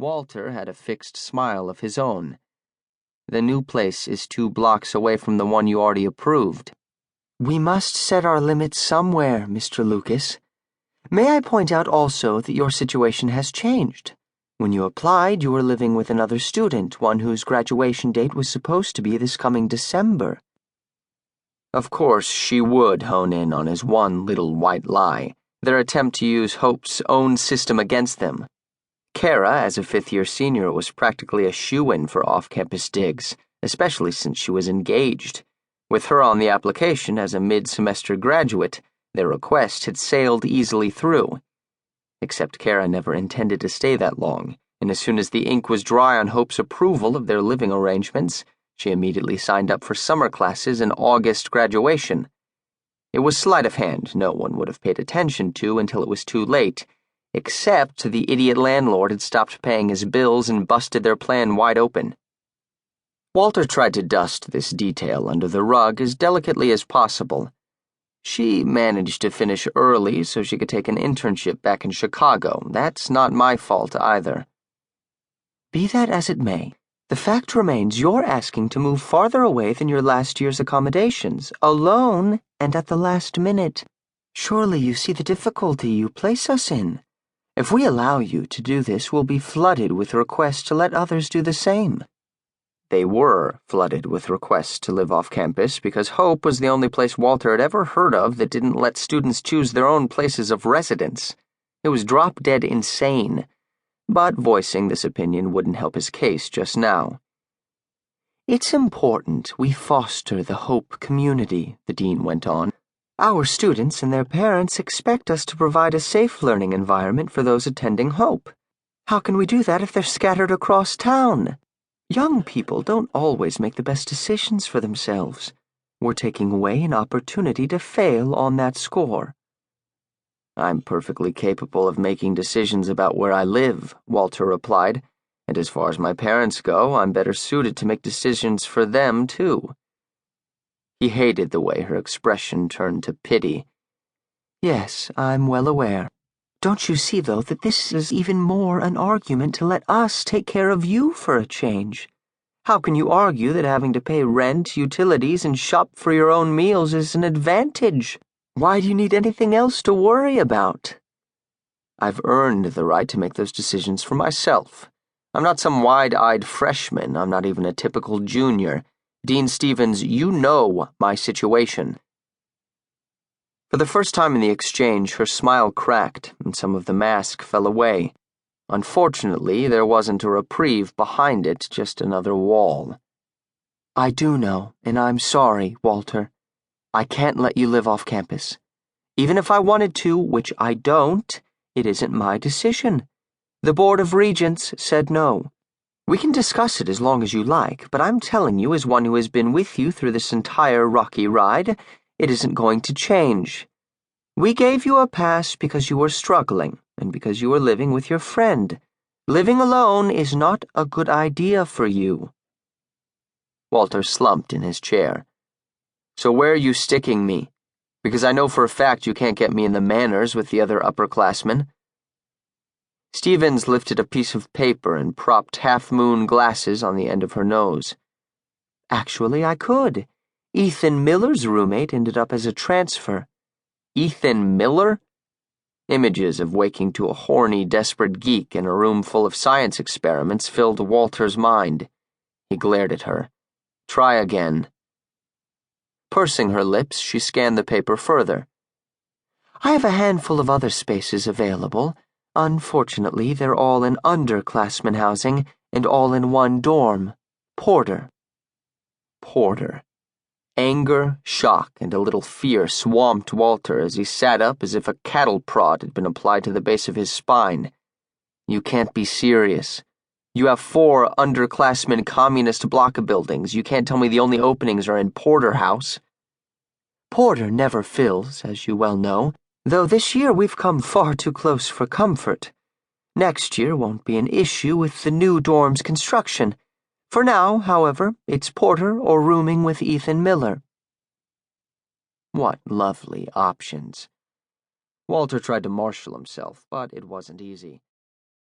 Walter had a fixed smile of his own. The new place is 2 blocks away from the one you already approved. We must set our limits somewhere, Mr. Lucas. May I point out also that your situation has changed. When you applied, you were living with another student, one whose graduation date was supposed to be this coming December. Of course, she would hone in on his one little white lie, their attempt to use Hope's own system against them. Kara, as a 5th-year senior, was practically a shoo-in for off-campus digs, especially since she was engaged. With her on the application as a mid-semester graduate, their request had sailed easily through. Except Kara never intended to stay that long, and as soon as the ink was dry on Hope's approval of their living arrangements, she immediately signed up for summer classes and August graduation. It was sleight of hand no one would have paid attention to until it was too late, except the idiot landlord had stopped paying his bills and busted their plan wide open. Walter tried to dust this detail under the rug as delicately as possible. She managed to finish early so she could take an internship back in Chicago. That's not my fault either. Be that as it may, the fact remains you're asking to move farther away than your last year's accommodations, alone and at the last minute. Surely you see the difficulty you place us in. If we allow you to do this, we'll be flooded with requests to let others do the same. They were flooded with requests to live off campus because Hope was the only place Walter had ever heard of that didn't let students choose their own places of residence. It was drop-dead insane, but voicing this opinion wouldn't help his case just now. It's important we foster the Hope community, the dean went on. Our students and their parents expect us to provide a safe learning environment for those attending Hope. How can we do that if they're scattered across town? Young people don't always make the best decisions for themselves. We're taking away an opportunity to fail on that score. I'm perfectly capable of making decisions about where I live, Walter replied, and as far as my parents go, I'm better suited to make decisions for them, too. He hated the way her expression turned to pity. Yes, I'm well aware. Don't you see, though, that this is even more an argument to let us take care of you for a change? How can you argue that having to pay rent, utilities, and shop for your own meals is an advantage? Why do you need anything else to worry about? I've earned the right to make those decisions for myself. I'm not some wide-eyed freshman. I'm not even a typical junior. Dean Stevens, you know my situation. For the first time in the exchange, her smile cracked and some of the mask fell away. Unfortunately, there wasn't a reprieve behind it, just another wall. I do know, and I'm sorry, Walter. I can't let you live off campus. Even if I wanted to, which I don't, it isn't my decision. The Board of Regents said no. We can discuss it as long as you like, but I'm telling you as one who has been with you through this entire rocky ride, it isn't going to change. We gave you a pass because you were struggling and because you were living with your friend. Living alone is not a good idea for you. Walter slumped in his chair. So where are you sticking me? Because I know for a fact you can't get me in the Manors with the other upperclassmen. Stevens lifted a piece of paper and propped half-moon glasses on the end of her nose. Actually, I could. Ethan Miller's roommate ended up as a transfer. Ethan Miller? Images of waking to a horny, desperate geek in a room full of science experiments filled Walter's mind. He glared at her. Try again. Pursing her lips, she scanned the paper further. I have a handful of other spaces available. Unfortunately, they're all in underclassmen housing and all in one dorm. Porter. Porter. Anger, shock, and a little fear swamped Walter as he sat up as if a cattle prod had been applied to the base of his spine. You can't be serious. You have 4 underclassmen communist block buildings. You can't tell me the only openings are in Porter House. Porter never fills, as you well know, though this year we've come far too close for comfort. Next year won't be an issue with the new dorm's construction. For now, however, it's Porter or rooming with Ethan Miller. What lovely options. Walter tried to marshal himself, but it wasn't easy.